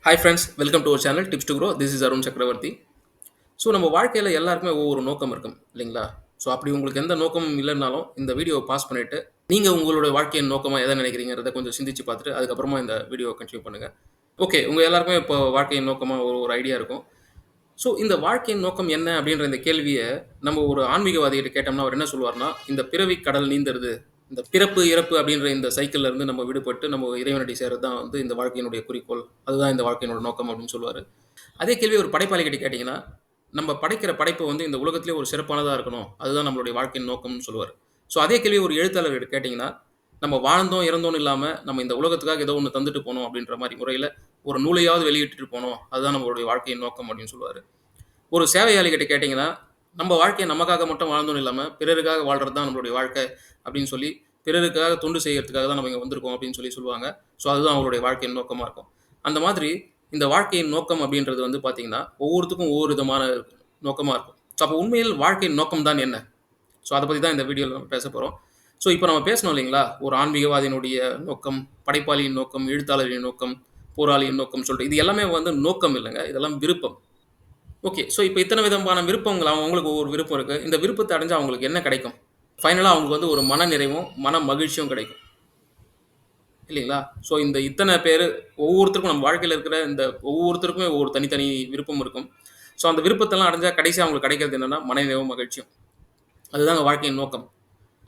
Hi friends, welcome to our channel tips to grow. This is Arun Chakravarthy. So நம்ம வாழ்க்கையில் எல்லாருக்குமே ஒவ்வொரு நோக்கம் இருக்கும் இல்லைங்களா? ஸோ அப்படி உங்களுக்கு எந்த நோக்கமும் இல்லைன்னாலும் இந்த வீடியோவை பாஸ் பண்ணிவிட்டு நீங்கள் உங்களோட வாழ்க்கையின் நோக்கமாக எதை நினைக்கிறீங்கிறத கொஞ்சம் சிந்திச்சு பார்த்துட்டு அதுக்கப்புறமா இந்த வீடியோவை கண்டினியூ பண்ணுங்கள். ஓகே, உங்கள் எல்லாருக்குமே இப்போ வாழ்க்கையின் நோக்கமாக ஒரு ஐடியா இருக்கும். ஸோ இந்த வாழ்க்கையின் நோக்கம் என்ன அப்படின்ற இந்த கேள்வியை நம்ம ஒரு ஆன்மீகவாதிகிட்ட கேட்டோம்னா அவர் என்ன சொல்லுவார்னா, இந்த பிறவி கடல் நீந்துறது, இந்த பிறப்பு இறப்பு அப்படின்ற இந்த சைக்கிள்ல இருந்து நம்ம விடுபட்டு நம்ம இறைவனடி சேர்றது தான் வந்து இந்த வாழ்க்கையினுடைய குறிக்கோள். அதுதான் இந்த வாழ்க்கையினோட நோக்கம் அப்படின்னு சொல்லுவார். அதே கேள்வி ஒரு படைப்பாளிகிட்ட கேட்டிங்கன்னா, நம்ம படைக்கிற படைப்பு வந்து இந்த உலகத்திலே ஒரு சிறப்பானதா இருக்கணும். அதுதான் நம்மளுடைய வாழ்க்கையின் நோக்கம்னு சொல்லுவாரு. ஸோ அதே கேள்வி ஒரு எழுத்தாளர்கிட்ட கேட்டிங்கன்னா, நம்ம வாழ்ந்தோம், இறந்தோம்னு இல்லாம, நம்ம இந்த உலகத்துக்காக ஏதோ ஒண்ணு தந்துட்டு போணும் அப்படின்ற மாரி முறையில ஒரு நூலையாவது வெளியிட்டுட்டு போணும். அதுதான் நம்மளுடைய வாழ்க்கையின் நோக்கம் அப்படின்னு சொல்லுவாரு. ஒரு சேவையாளிகிட்ட கேட்டிங்கன்னா, நம்ம வாழ்க்கைய நமக்காக மட்டும் வாழ்ந்தோம்னு இல்லாம, பிறருக்காக வாழ்றது தான் நம்மளுடைய வாழ்க்கை அப்படின்னு சொல்லி, பிறருக்காக தொண்டு செய்யறதுக்காக தான் நம்ம இங்க வந்திருக்கோம் அப்படின்னு சொல்லுவாங்க. ஸோ அதுதான் அவங்களுடைய வாழ்க்கையின் நோக்கமா இருக்கும். அந்த மாதிரி இந்த வாழ்க்கையின் நோக்கம் அப்படின்றது வந்து பார்த்தீங்கன்னா, ஒவ்வொருத்தருக்கும் ஒவ்வொரு விதமான நோக்கமா இருக்கும். ஸோ அப்போ உண்மையில் வாழ்க்கையின் நோக்கம் தான் என்ன? ஸோ அத பத்தி தான் இந்த வீடியோல நம்ம பேசப் போறோம். ஸோ இப்ப நம்ம பேசினோம் இல்லைங்களா? ஒரு ஆன்மீகவாதியினுடைய நோக்கம், படைப்பாளியின் நோக்கம், எழுத்தாளரின் நோக்கம், போராளியின் நோக்கம் சொல்லிட்டு இது எல்லாமே வந்து நோக்கம் இல்லங்க. இதெல்லாம் விருப்பம். ஓகே. ஸோ இப்ப இத்தன விதமான விருப்பங்கள் அவங்களுக்கு ஒவ்வொரு விருப்பம் இருக்கு. இந்த விருப்பத்த அடைஞ்சா அவங்களுக்கு என்ன கிடைக்கும்? ஃபைனலா அவங்களுக்கு வந்து ஒரு மன நிறைவும், மன மகிழ்ச்சியும் கிடைக்கும். இல்லைங்களா? ஸோ இந்த இத்தன பேரு ஒவ்வொருத்தருக்கும் நம்ம வாழ்க்கையில இருக்கிற இந்த ஒவ்வொருத்தருக்குமே ஒவ்வொரு தனித்தனி விருப்பம் இருக்கும். ஸோ அந்த விருப்பத்தெல்லாம் அடைஞ்சா கடைசியா அவங்களுக்கு கிடைக்கிறது என்னன்னா, மனநிறைவும், மகிழ்ச்சியும். அதுதாங்க வாழ்க்கையின் நோக்கம்.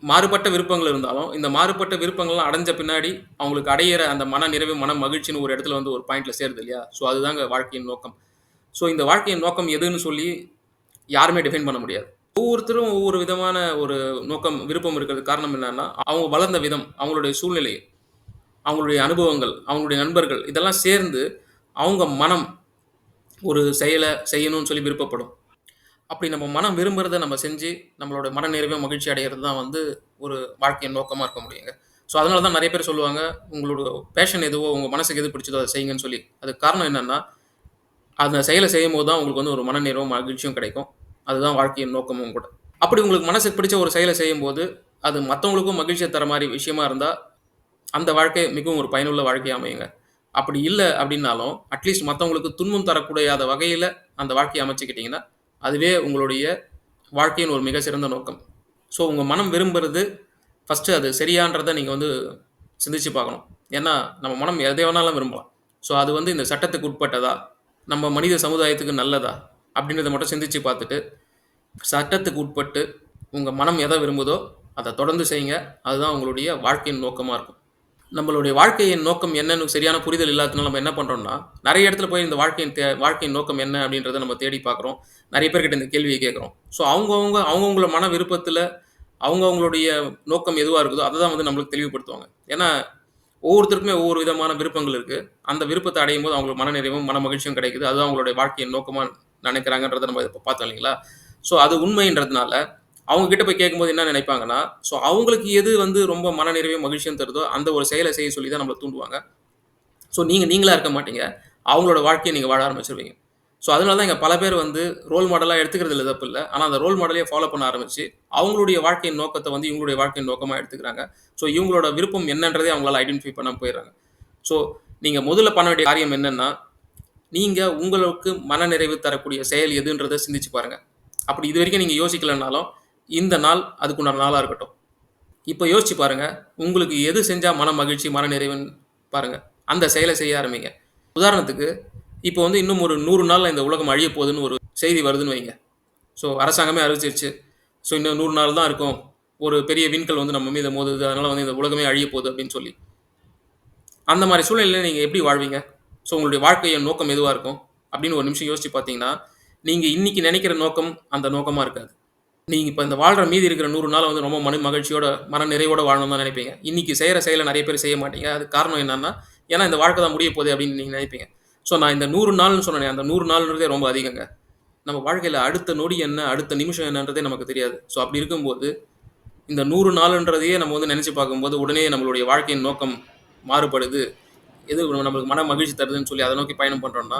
மாறுபட்ட விருப்பங்கள் இருந்தாலும், இந்த மாறுபட்ட விருப்பங்கள்லாம் அடைஞ்ச பின்னாடி, அவங்களுக்கு அடையிற அந்த மன நிறைவு, மன மகிழ்ச்சின்னு ஒரு இடத்துல வந்து ஒரு பாயிண்ட்ல சேருது இல்லையா? ஸோ அதுதாங்க வாழ்க்கையின் நோக்கம். ஸோ இந்த வாழ்க்கையின் நோக்கம் எதுன்னு சொல்லி யாருமே டிஃபைன் பண்ண முடியாது. ஒவ்வொருத்தரும் ஒவ்வொரு விதமான ஒரு நோக்கம், விருப்பம் இருக்கிறதுக்கு காரணம் என்னன்னா, அவங்க வளர்ந்த விதம், அவங்களுடைய சூழ்நிலை, அவங்களுடைய அனுபவங்கள், அவங்களுடைய நண்பர்கள் இதெல்லாம் சேர்ந்து அவங்க மனம் ஒரு செயல செய்யணும்னு சொல்லி விருப்பப்படும். அப்படி நம்ம மனம் விரும்புறத நம்ம செஞ்சு, நம்மளோட மனநிறைவு, மகிழ்ச்சி அடையறது தான் வந்து ஒரு வாழ்க்கையின் நோக்கமா இருக்க முடியுங்க. ஸோ அதனால தான் நெறைய பேர் சொல்லுவாங்க, உங்களோட பேஷன் எதுவோ, உங்க மனசுக்கு எது பிடிச்சதோ அத செய்யுங்கன்னு சொல்லி. அதுக்கு காரணம் என்னன்னா, அந்த செயல செய்யும்போது தான் உங்களுக்கு வந்து ஒரு மனநிறைவும், மகிழ்ச்சியும் கிடைக்கும். அதுதான் வாழ்க்கையின் நோக்கமும் கூட. அப்படி உங்களுக்கு மனசுக்கு பிடிச்ச ஒரு செயல செய்யும்போது, அது மத்தவங்களுக்கும் மகிழ்ச்சிய தர மாரி விஷயமா இருந்தா, அந்த வாழ்க்கை மிகவும் ஒரு பயனுள்ள வாழ்க்கையா அமையுங்க. அப்படி இல்ல அப்படின்னாலும், அட்லீஸ்ட் மத்தவங்களுக்கு துன்பம் தரக்கூடாத வகையில அந்த வாழ்க்கைய அமைச்சுக்கிட்டீங்கன்னா, அதுவே உங்களுடைய வாழ்க்கையின் ஒரு மிக சிறந்த நோக்கம். ஸோ உங்க மனம் விரும்புறது, ஃபர்ஸ்ட்டு அது சரியான்றத நீங்க வந்து சிந்திச்சு பார்க்கணும். ஏன்னா, நம்ம மனம் எதை வேணாலும் விரும்பலாம். ஸோ அது வந்து இந்த சட்டத்துக்கு உட்பட்டதா? நம்ம மனித சமுதாயத்துக்கு நல்லதா? அப்படின்றத மட்டும் சிந்திச்சு பார்த்துட்டு, சட்டத்துக்கு உட்பட்டு உங்க மனம் எத விரும்புதோ, அத தொடர்ந்து செய்யுங்க. அதுதான் உங்களுடைய வாழ்க்கையின் நோக்கமா இருக்கும். நம்மளுடைய வாழ்க்கையின் நோக்கம் என்னன்னு சரியான புரிதல் இல்லாததுனால நம்ம என்ன பண்றோம்னா, நெறைய இடத்துல போய் இந்த வாழ்க்கையின் நோக்கம் என்ன அப்படின்றத நம்ம தேடி பார்க்குறோம். நெறைய பேர்கிட்ட இந்த கேள்விய கேட்குறோம். ஸோ அவங்கவங்கள மன விருப்பத்தில அவங்கவங்களுடைய நோக்கம் எதுவா இருக்குதோ, அத தான் வந்து நம்மளுக்கு தெளிவுபடுத்துவாங்க. ஏன்னா, ஒவ்வொருத்தருக்குமே ஒவ்வொரு விதமான விருப்பங்கள் இருக்கு. அந்த விருப்பத்த அடையும்போது அவங்களுக்கு மனநிறைவும், மன மகிழ்ச்சியும் கிடைக்குது. அதுதான் அவங்களுடைய வாழ்க்கையின் நோக்கமா நெனைக்கிறாங்கன்றத நம்ம இப்ப பார்த்தோம் இல்லைங்களா? ஸோ அது உண்மைன்றதுனால, அவங்க கிட்ட போய் கேட்கும்போது என்ன நினைப்பாங்கன்னா, ஸோ அவங்களுக்கு எது வந்து ரொம்ப மனநிறைவையும், மகிழ்ச்சியும் தருதோ, அந்த ஒரு செயல செய்ய சொல்லி தான் நம்மள தூண்டுவாங்க. ஸோ நீங்களா இருக்க மாட்டீங்க. அவங்களோட வாழ்க்கைய நீங்க வாழ ஆரம்பிச்சுருவீங்க. ஸோ அதனால தான் இங்க பல பேர் வந்து ரோல் மாடலா எடுத்துக்கிறதுல தப்பு இல்ல. ஆனா அந்த ரோல் மாடலையே ஃபாலோ பண்ண ஆரம்பிச்சு, அவங்களுடைய வாழ்க்கையின் நோக்கத்த வந்து இவங்களுடைய வாழ்க்கையின் நோக்கமா எடுத்துக்கிறாங்க. ஸோ இவங்களோட விருப்பம் என்னன்றதே அவங்களால ஐடென்டிஃபை பண்ணாம போயிர்றாங்க. ஸோ நீங்க முதல்ல பண்ண வேண்டிய காரியம் என்னன்னா, நீங்க உங்களுக்கு மனநிறைவு தரக்கூடிய செயல் எதுன்றத சிந்திச்சு பாருங்க. அப்படி இதுவரைக்கும் நீங்க யோசிக்கலனாலும், இந்த நாள் அதுக்குண்டான நாளா இருக்கட்டும். இப்ப யோசிச்சு பாருங்க. உங்களுக்கு எது செஞ்சா மன மகிழ்ச்சி, மன நிறைவுன்னு பாருங்க. அந்த செயல செய்ய ஆரம்பிங்க. உதாரணத்துக்கு, இப்போ வந்து இன்னும் ஒரு 100 நாள்ல இந்த உலகம் அழியப் போகுதுன்னு ஒரு செய்தி வருதுன்னு வைங்க. ஸோ அரசாங்கமே அறிவிச்சிருச்சு. ஸோ இன்னும் 100 நாள் தான் இருக்கும். ஒரு பெரிய விண்கல் வந்து நம்ம மீத மோதுது. அதனால வந்து இந்த உலகமே அழியப் போகுது அப்படின்னு சொல்லி. அந்த மாரி சூழ்நிலையில நீங்க எப்படி வாழ்வீங்க? ஸோ உங்களுடைய வாழ்க்கையின் நோக்கம் எதுவா இருக்கும்? அப்படின்னு ஒரு நிமிஷம் யோசிச்சு பார்த்தீங்கன்னா, நீங்க இன்னைக்கு நெனைக்கிற நோக்கம் அந்த நோக்கமா இருக்காது. நீங்க இப்ப இந்த வாழ்ற மீதி இருக்கிற 100 நாள வந்து ரொம்ப மகிழ்ச்சியோட, மன நிறைவோட வாழணும்னு தான் நினைப்பீங்க. இன்னைக்கு செய்ற செயல நெறைய பேர் செய்ய மாட்டீங்க. அதுக்கு காரணம் என்னன்னா, ஏன்னா இந்த வாழ்க்கை தான் முடிய போதே அப்படின்னு நீங்க நினைப்பீங்க. ஸோ நான் இந்த 100 நாள்னு சொன்னேனே, அந்த 100 நாள்ன்றதே ரொம்ப அதிகங்க. நம்ம வாழ்க்கையில அடுத்த நொடி என்ன, அடுத்த நிமிஷம் என்னன்றதே நமக்கு தெரியாது. ஸோ அப்படி இருக்கும்போது, இந்த 100 நாளுன்றதையே நம்ம வந்து நெனைச்சு பார்க்கும்போது, உடனே நம்மளுடைய வாழ்க்கையின் நோக்கம் மாறுபடுது. எது நம்மளுக்கு மன மகிழ்ச்சி தருதுன்னு சொல்லி அத நோக்கி பயணம் பண்றோம்னா,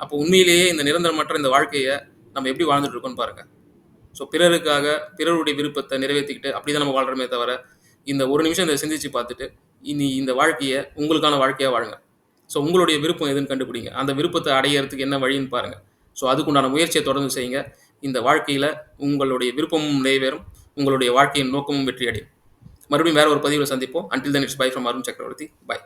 அப்போ உண்மையிலேயே இந்த நிரந்தரமற்ற இந்த வாழ்க்கைய நம்ம எப்படி வாழ்ந்துட்டு இருக்கோம்னு பாருங்க. ஸோ பிறருக்காக, பிறருடைய விருப்பத்த நிறைவேத்திக்கிட்டு அப்படி தான் நம்ம வாழ்றோமே தவிர, இந்த ஒரு நிமிஷம் இத சிந்திச்சு பார்த்துட்டு, இனி இந்த வாழ்க்கைய உங்களுக்கான வாழ்க்கையா வாழுங்க. ஸோ உங்களுடைய விருப்பம் எதுன்னு கண்டுபிடிங்க. அந்த விருப்பத்த அடையறதுக்கு என்ன வழின்னு பாருங்க. ஸோ அதுக்குண்டான முயற்சிய தொடர்ந்து செய்யுங்க. இந்த வாழ்க்கையில உங்களுடைய விருப்பமும் நிறைவேறும். உங்களுடைய வாழ்க்கையின் நோக்கமும் வெற்றி அடையும். மறுபடியும் வேற ஒரு பதிவுல சந்திப்போம். Until then it's by from Arun சக்கரவர்த்தி. பை.